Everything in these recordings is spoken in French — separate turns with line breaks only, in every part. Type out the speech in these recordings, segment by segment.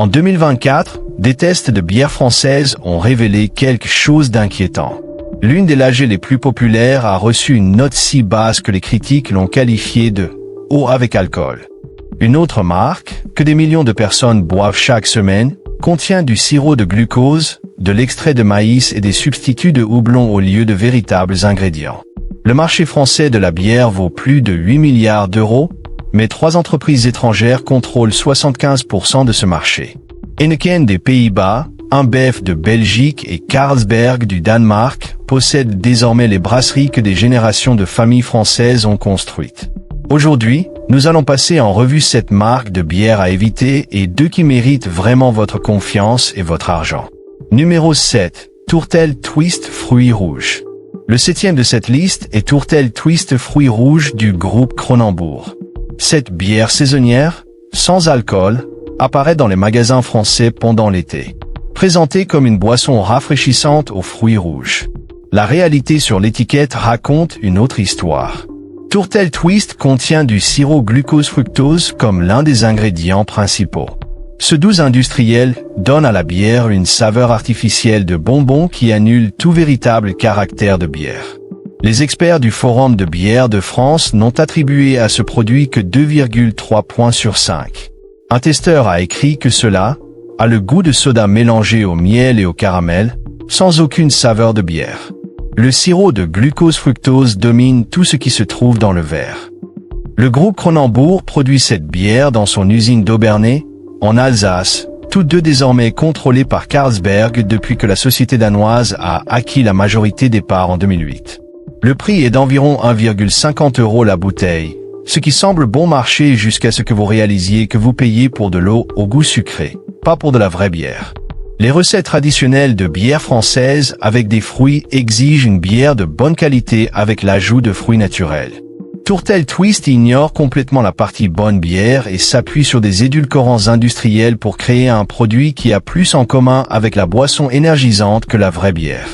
En 2024, des tests de bières françaises ont révélé quelque chose d'inquiétant. L'une des lagers les plus populaires a reçu une note si basse que les critiques l'ont qualifiée de « eau avec alcool ». Une autre marque, que des millions de personnes boivent chaque semaine, contient du sirop de glucose, de l'extrait de maïs et des substituts de houblon au lieu de véritables ingrédients. Le marché français de la bière vaut plus de 8 milliards d'euros, mais 3 entreprises étrangères contrôlent 75% de ce marché. Heineken des Pays-Bas, InBev de Belgique et Carlsberg du Danemark possèdent désormais les brasseries que des générations de familles françaises ont construites. Aujourd'hui, nous allons passer en revue cette marque de bière à éviter et deux qui méritent vraiment votre confiance et votre argent. Numéro 7. Tourtel Twist Fruits Rouges. Le 7e de cette liste est Tourtel Twist Fruits Rouges du groupe Kronenbourg. Cette bière saisonnière, sans alcool, apparaît dans les magasins français pendant l'été. Présentée comme une boisson rafraîchissante aux fruits rouges. La réalité sur l'étiquette raconte une autre histoire. Tourtel Twist contient du sirop glucose-fructose comme l'un des ingrédients principaux. Ce doux industriel donne à la bière une saveur artificielle de bonbon qui annule tout véritable caractère de bière. Les experts du Forum de bière de France n'ont attribué à ce produit que 2,3 points sur 5. Un testeur a écrit que cela a le goût de soda mélangé au miel et au caramel, sans aucune saveur de bière. Le sirop de glucose-fructose domine tout ce qui se trouve dans le verre. Le groupe Kronenbourg produit cette bière dans son usine d'Aubernay, en Alsace, toutes deux désormais contrôlées par Carlsberg depuis que la société danoise a acquis la majorité des parts en 2008. Le prix est d'environ 1,50 € la bouteille, ce qui semble bon marché jusqu'à ce que vous réalisiez que vous payez pour de l'eau au goût sucré, pas pour de la vraie bière. Les recettes traditionnelles de bière française avec des fruits exigent une bière de bonne qualité avec l'ajout de fruits naturels. Tourtel Twist ignore complètement la partie bonne bière et s'appuie sur des édulcorants industriels pour créer un produit qui a plus en commun avec la boisson énergisante que la vraie bière.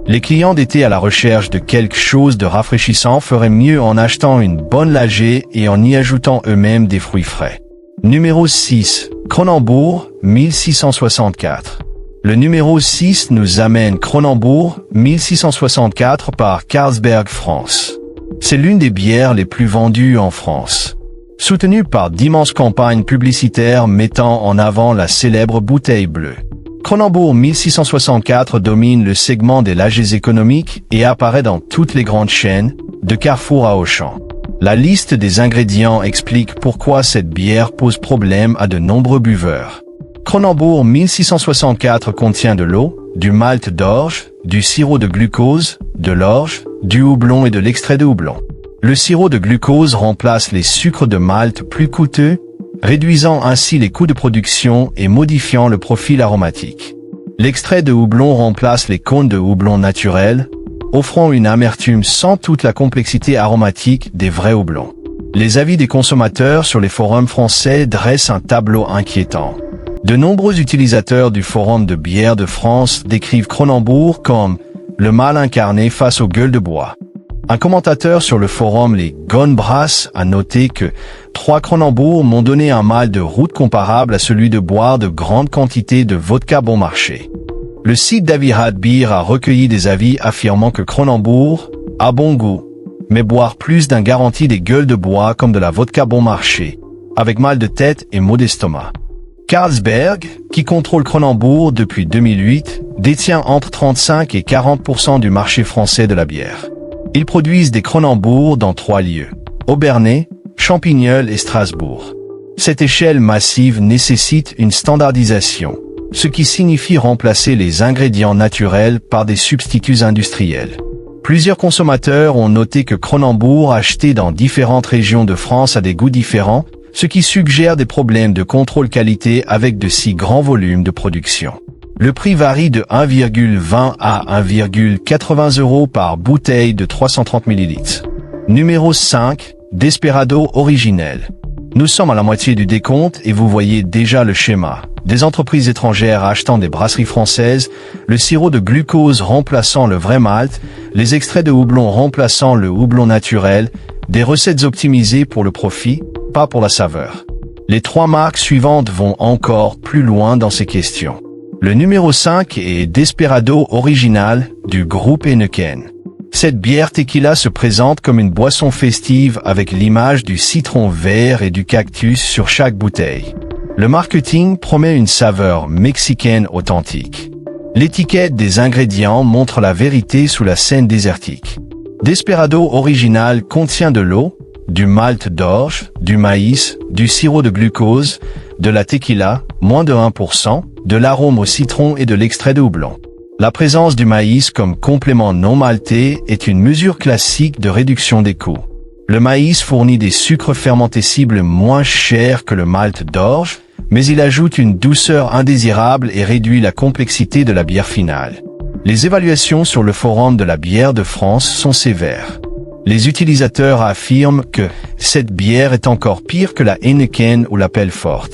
Les clients d'été à la recherche de quelque chose de rafraîchissant feraient mieux en achetant une bonne lagée et en y ajoutant eux-mêmes des fruits frais. Numéro 6. Kronenbourg, 1664. Le numéro 6 nous amène Kronenbourg, 1664 par Carlsberg France. C'est l'une des bières les plus vendues en France. Soutenue par d'immenses campagnes publicitaires mettant en avant la célèbre bouteille bleue. Kronenbourg 1664 domine le segment des lagers économiques et apparaît dans toutes les grandes chaînes, de Carrefour à Auchan. La liste des ingrédients explique pourquoi cette bière pose problème à de nombreux buveurs. Kronenbourg 1664 contient de l'eau, du malt d'orge, du sirop de glucose, de l'orge, du houblon et de l'extrait de houblon. Le sirop de glucose remplace les sucres de malt plus coûteux, réduisant ainsi les coûts de production et modifiant le profil aromatique. L'extrait de houblon remplace les cônes de houblon naturels, offrant une amertume sans toute la complexité aromatique des vrais houblons. Les avis des consommateurs sur les forums français dressent un tableau inquiétant. De nombreux utilisateurs du Forum de bière de France décrivent Kronenbourg comme « le mal incarné face aux gueules de bois ». Un commentateur sur le forum Les Gonbrasses a noté que 3 Kronenbourg m'ont donné un mal de route comparable à celui de boire de grandes quantités de vodka bon marché. Le site d'Avirad Beer a recueilli des avis affirmant que Kronenbourg a bon goût, mais boire plus d'un garantit des gueules de bois comme de la vodka bon marché, avec mal de tête et maux d'estomac. Carlsberg, qui contrôle Kronenbourg depuis 2008, détient entre 35 et 40% du marché français de la bière. Ils produisent des Kronenbourg dans 3 lieux, Aubernay, Champignelles et Strasbourg. Cette échelle massive nécessite une standardisation, ce qui signifie remplacer les ingrédients naturels par des substituts industriels. Plusieurs consommateurs ont noté que Kronenbourg acheté dans différentes régions de France a des goûts différents, ce qui suggère des problèmes de contrôle qualité avec de si grands volumes de production. Le prix varie de 1,20 à 1,80 € par bouteille de 330 ml. Numéro 5. Desperado originel. Nous sommes à la moitié du décompte et vous voyez déjà le schéma. Des entreprises étrangères achetant des brasseries françaises, le sirop de glucose remplaçant le vrai malt, les extraits de houblon remplaçant le houblon naturel, des recettes optimisées pour le profit, pas pour la saveur. Les 3 marques suivantes vont encore plus loin dans ces questions. Le numéro 5 est Desperado Original du groupe Heineken. Cette bière tequila se présente comme une boisson festive avec l'image du citron vert et du cactus sur chaque bouteille. Le marketing promet une saveur mexicaine authentique. L'étiquette des ingrédients montre la vérité sous la scène désertique. Desperado Original contient de l'eau, du malt d'orge, du maïs, du sirop de glucose, de la tequila, moins de 1%, de l'arôme au citron et de l'extrait de houblon. La présence du maïs comme complément non malté est une mesure classique de réduction des coûts. Le maïs fournit des sucres fermentés cibles moins chers que le malt d'orge, mais il ajoute une douceur indésirable et réduit la complexité de la bière finale. Les évaluations sur le forum de la bière de France sont sévères. Les utilisateurs affirment que cette bière est encore pire que la Heineken ou la Pelfort.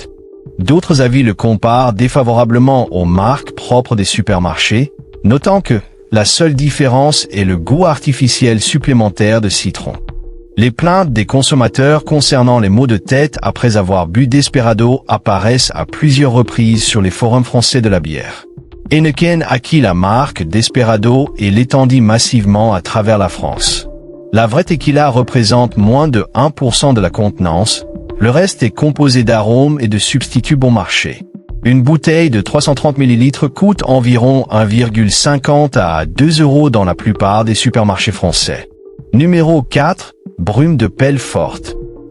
D'autres avis le comparent défavorablement aux marques propres des supermarchés, notant que la seule différence est le goût artificiel supplémentaire de citron. Les plaintes des consommateurs concernant les maux de tête après avoir bu Desperado apparaissent à plusieurs reprises sur les forums français de la bière. Heineken acquit la marque Desperado et l'étendit massivement à travers la France. La vraie tequila représente moins de 1% de la contenance, le reste est composé d'arômes et de substituts bon marché. Une bouteille de 330 ml coûte environ 1,50 à 2 € dans la plupart des supermarchés français. Numéro 4, Brune de Pelfort.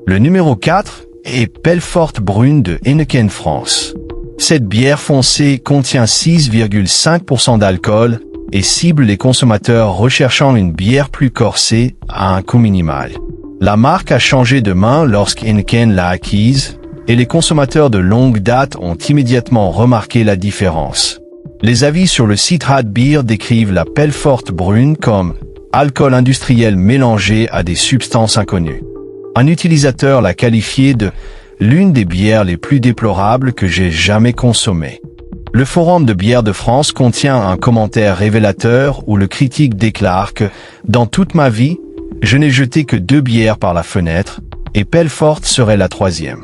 Le numéro 4 est Pelfort Brune de Heineken France. Cette bière foncée contient 6,5% d'alcool et cible les consommateurs recherchant une bière plus corsée à un coût minimal. La marque a changé de main lorsqu'Heineken l'a acquise, et les consommateurs de longue date ont immédiatement remarqué la différence. Les avis sur le site Radbeer décrivent la Pelfort Brune comme alcool industriel mélangé à des substances inconnues. Un utilisateur l'a qualifiée de l'une des bières les plus déplorables que j'ai jamais consommées. Le forum de bière de France contient un commentaire révélateur où le critique déclare que « Dans toute ma vie, je n'ai jeté que 2 bières par la fenêtre, et Pelfort serait la 3e. »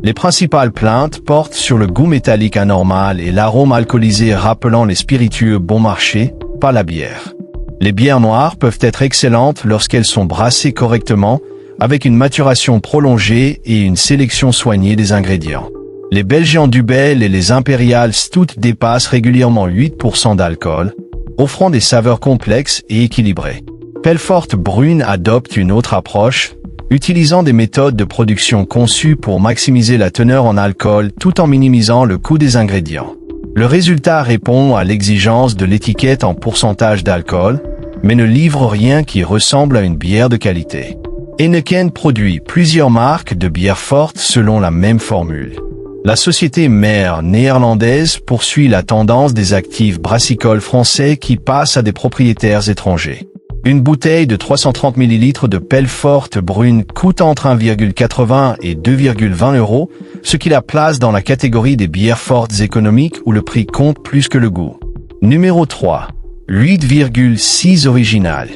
Les principales plaintes portent sur le goût métallique anormal et l'arôme alcoolisé rappelant les spiritueux bon marché, pas la bière. Les bières noires peuvent être excellentes lorsqu'elles sont brassées correctement, avec une maturation prolongée et une sélection soignée des ingrédients. Les Belgian Dubel et les Imperial Stout dépassent régulièrement 8% d'alcool, offrant des saveurs complexes et équilibrées. Pelfort Brune adopte une autre approche, utilisant des méthodes de production conçues pour maximiser la teneur en alcool tout en minimisant le coût des ingrédients. Le résultat répond à l'exigence de l'étiquette en pourcentage d'alcool, mais ne livre rien qui ressemble à une bière de qualité. Heineken produit plusieurs marques de bières fortes selon la même formule. La société mère néerlandaise poursuit la tendance des actifs brassicoles français qui passent à des propriétaires étrangers. Une bouteille de 330 ml de Pelfort Brune coûte entre 1,80 et 2,20 €, ce qui la place dans la catégorie des bières fortes économiques où le prix compte plus que le goût. Numéro 3. 8,6 Original.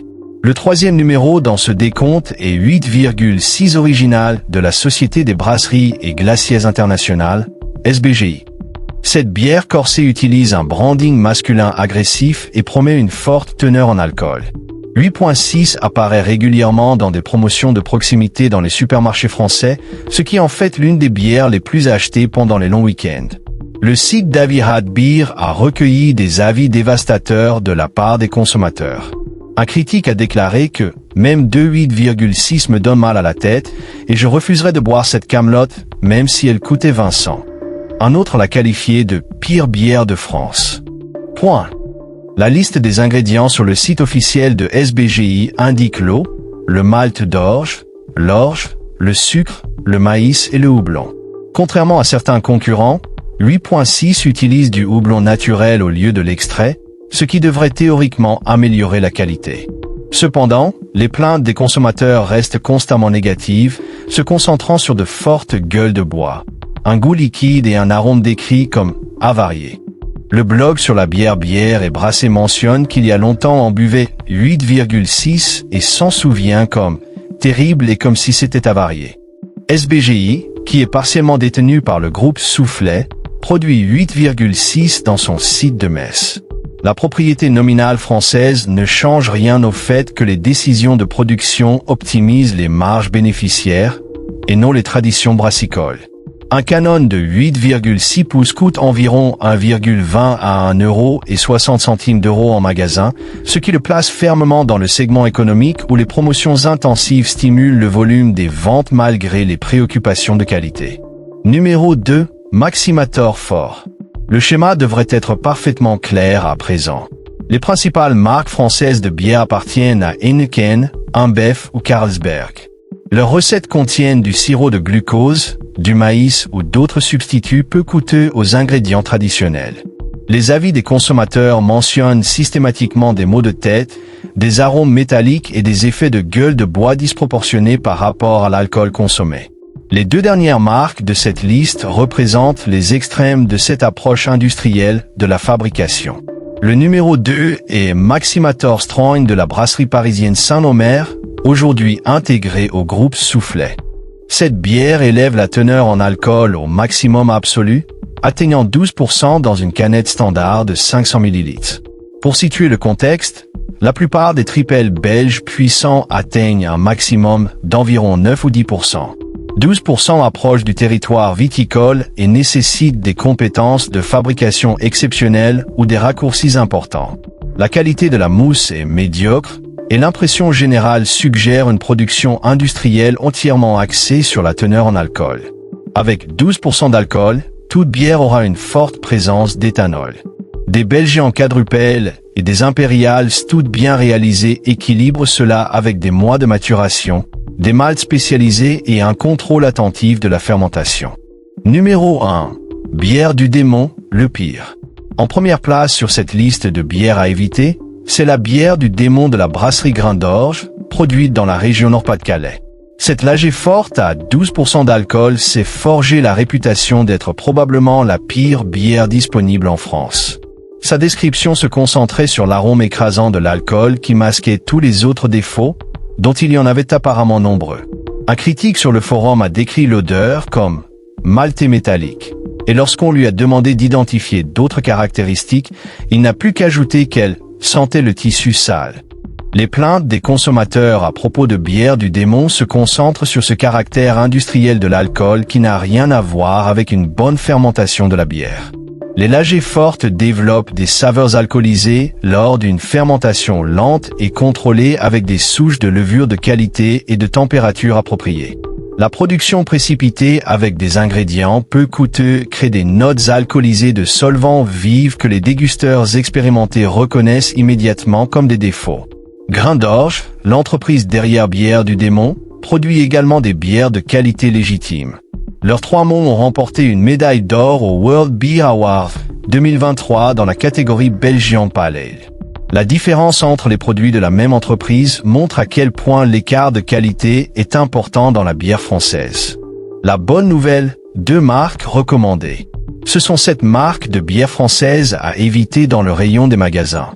Le 3e numéro dans ce décompte est 8,6 Original de la Société des Brasseries et Glaciers Internationales, SBGI. Cette bière corsée utilise un branding masculin agressif et promet une forte teneur en alcool. 8.6 apparaît régulièrement dans des promotions de proximité dans les supermarchés français, ce qui en fait l'une des bières les plus achetées pendant les longs week-ends. Le site d'avis Radbeer a recueilli des avis dévastateurs de la part des consommateurs. Un critique a déclaré que « Même 2,8,6 me donne mal à la tête et je refuserais de boire cette camelote même si elle coûtait 20 cents. » Un autre l'a qualifiée de « pire bière de France ». Point. La liste des ingrédients sur le site officiel de SBGI indique l'eau, le malt d'orge, l'orge, le sucre, le maïs et le houblon. Contrairement à certains concurrents, 8.6 utilise du houblon naturel au lieu de l'extrait, ce qui devrait théoriquement améliorer la qualité. Cependant, les plaintes des consommateurs restent constamment négatives, se concentrant sur de fortes gueules de bois, un goût liquide et un arôme décrit comme avarié. Le blog sur la bière et brassée mentionne qu'il y a longtemps on buvait 8,6 et s'en souvient comme terrible et comme si c'était avarié. SBGI, qui est partiellement détenu par le groupe Soufflet, produit 8,6 dans son site de Metz. La propriété nominale française ne change rien au fait que les décisions de production optimisent les marges bénéficiaires et non les traditions brassicoles. Un canon de 8,6 pouces coûte environ 1,20 à 1,60 € en magasin, ce qui le place fermement dans le segment économique où les promotions intensives stimulent le volume des ventes malgré les préoccupations de qualité. Numéro 2. Maximator Fort. Le schéma devrait être parfaitement clair à présent. Les principales marques françaises de bière appartiennent à Heineken, InBev ou Carlsberg. Leurs recettes contiennent du sirop de glucose, du maïs ou d'autres substituts peu coûteux aux ingrédients traditionnels. Les avis des consommateurs mentionnent systématiquement des maux de tête, des arômes métalliques et des effets de gueule de bois disproportionnés par rapport à l'alcool consommé. Les deux dernières marques de cette liste représentent les extrêmes de cette approche industrielle de la fabrication. Le numéro 2 est Maximator Strong de la brasserie parisienne Saint-Omer, aujourd'hui intégrée au groupe Soufflet. Cette bière élève la teneur en alcool au maximum absolu, atteignant 12% dans une canette standard de 500 ml. Pour situer le contexte, la plupart des tripels belges puissants atteignent un maximum d'environ 9 ou 10%. 12% approche du territoire viticole et nécessite des compétences de fabrication exceptionnelles ou des raccourcis importants. La qualité de la mousse est médiocre et l'impression générale suggère une production industrielle entièrement axée sur la teneur en alcool. Avec 12% d'alcool, toute bière aura une forte présence d'éthanol. Des Belgians quadruples et des impériales toutes bien réalisées équilibrent cela avec des mois de maturation, des maltes spécialisés et un contrôle attentif de la fermentation. Numéro 1. Bière du démon, le pire. En première place sur cette liste de bières à éviter, c'est la bière du démon de la brasserie Grain d'Orge, produite dans la région Nord-Pas-de-Calais. Cette lager forte à 12% d'alcool s'est forgé la réputation d'être probablement la pire bière disponible en France. Sa description se concentrait sur l'arôme écrasant de l'alcool qui masquait tous les autres défauts, dont il y en avait apparemment nombreux. Un critique sur le forum a décrit l'odeur comme « maltais métallique », et lorsqu'on lui a demandé d'identifier d'autres caractéristiques, il n'a plus qu'ajouter qu'elle sentait le tissu sale. Les plaintes des consommateurs à propos de bière du démon se concentrent sur ce caractère industriel de l'alcool qui n'a rien à voir avec une bonne fermentation de la bière. Les lagers fortes développent des saveurs alcoolisées lors d'une fermentation lente et contrôlée avec des souches de levure de qualité et de température appropriée. La production précipitée avec des ingrédients peu coûteux crée des notes alcoolisées de solvants vifs que les dégusteurs expérimentés reconnaissent immédiatement comme des défauts. Grain d'Orge, l'entreprise derrière Bière du Démon, produit également des bières de qualité légitime. Leurs trois mots ont remporté une médaille d'or au World Beer Award 2023 dans la catégorie Belgian Pale Ale. La différence entre les produits de la même entreprise montre à quel point l'écart de qualité est important dans la bière française. La bonne nouvelle, 2 marques recommandées. Ce sont 7 marques de bière française à éviter dans le rayon des magasins.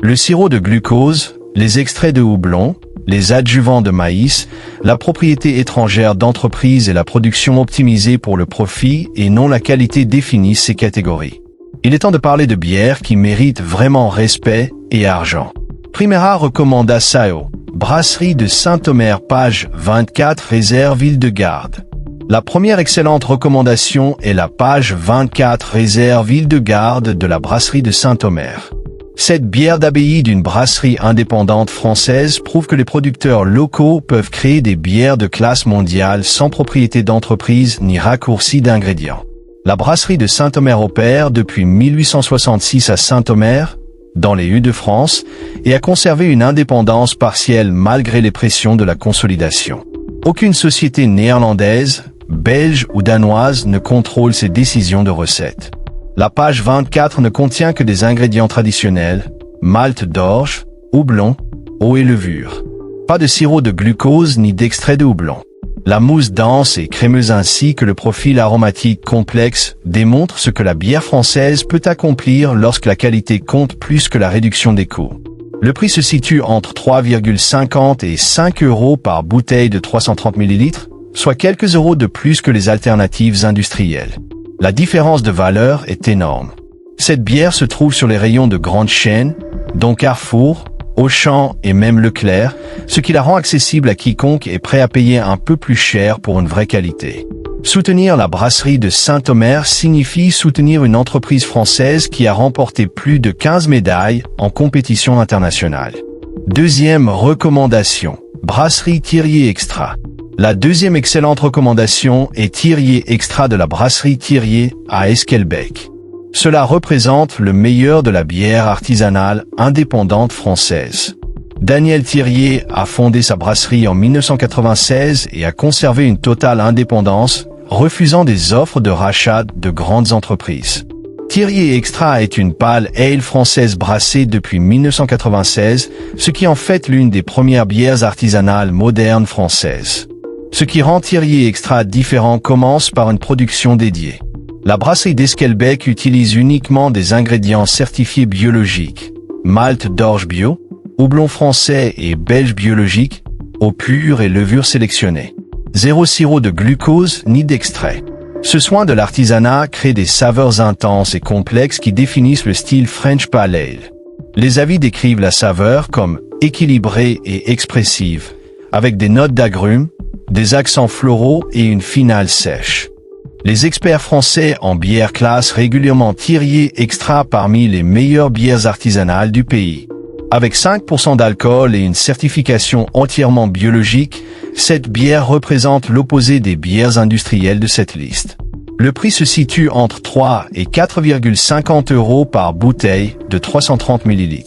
Le sirop de glucose, les extraits de houblon, les adjuvants de maïs, la propriété étrangère d'entreprise et la production optimisée pour le profit et non la qualité définissent ces catégories. Il est temps de parler de bières qui méritent vraiment respect et argent. Primera recommanda Sao, brasserie de Saint-Omer, page 24, réserve Île-de-Garde. La première excellente recommandation est la page 24, réserve Île-de-Garde de la brasserie de Saint-Omer. Cette bière d'abbaye d'une brasserie indépendante française prouve que les producteurs locaux peuvent créer des bières de classe mondiale sans propriété d'entreprise ni raccourci d'ingrédients. La brasserie de Saint-Omer opère depuis 1866 à Saint-Omer, dans les Hauts-de-France, et a conservé une indépendance partielle malgré les pressions de la consolidation. Aucune société néerlandaise, belge ou danoise ne contrôle ses décisions de recettes. La page 24 ne contient que des ingrédients traditionnels, malt d'orge, houblon, eau et levure. Pas de sirop de glucose ni d'extrait de houblon. La mousse dense et crémeuse ainsi que le profil aromatique complexe démontrent ce que la bière française peut accomplir lorsque la qualité compte plus que la réduction des coûts. Le prix se situe entre 3,50 et 5 € par bouteille de 330 ml, soit quelques euros de plus que les alternatives industrielles. La différence de valeur est énorme. Cette bière se trouve sur les rayons de grandes chaînes, dont Carrefour, Auchan et même Leclerc, ce qui la rend accessible à quiconque est prêt à payer un peu plus cher pour une vraie qualité. Soutenir la brasserie de Saint-Omer signifie soutenir une entreprise française qui a remporté plus de 15 médailles en compétition internationale. Deuxième recommandation, brasserie Thirier Extra. La deuxième excellente recommandation est Thirier Extra de la brasserie Thirier à Esquelbecq. Cela représente le meilleur de la bière artisanale indépendante française. Daniel Thirier a fondé sa brasserie en 1996 et a conservé une totale indépendance, refusant des offres de rachat de grandes entreprises. Thirier Extra est une pale ale française brassée depuis 1996, ce qui en fait l'une des premières bières artisanales modernes françaises. Ce qui rend Thirier Extra différent commence par une production dédiée. La brasserie d'Esquelbecq utilise uniquement des ingrédients certifiés biologiques, malt d'orge bio, houblon français et belge biologique, eau pure et levure sélectionnée. Zéro sirop de glucose ni d'extrait. Ce soin de l'artisanat crée des saveurs intenses et complexes qui définissent le style French Pale Ale. Les avis décrivent la saveur comme équilibrée et expressive, avec des notes d'agrumes, des accents floraux et une finale sèche. Les experts français en bière classent régulièrement Thirier Extra parmi les meilleures bières artisanales du pays. Avec 5% d'alcool et une certification entièrement biologique, cette bière représente l'opposé des bières industrielles de cette liste. Le prix se situe entre 3 et 4,50 € par bouteille de 330 ml.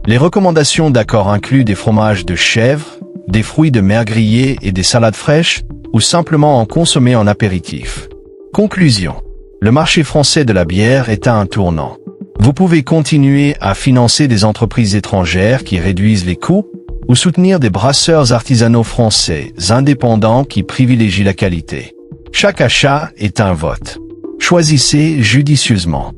Les recommandations d'accord incluent des fromages de chèvre, des fruits de mer grillés et des salades fraîches, ou simplement en consommer en apéritif. Conclusion. Le marché français de la bière est à un tournant. Vous pouvez continuer à financer des entreprises étrangères qui réduisent les coûts ou soutenir des brasseurs artisanaux français indépendants qui privilégient la qualité. Chaque achat est un vote. Choisissez judicieusement.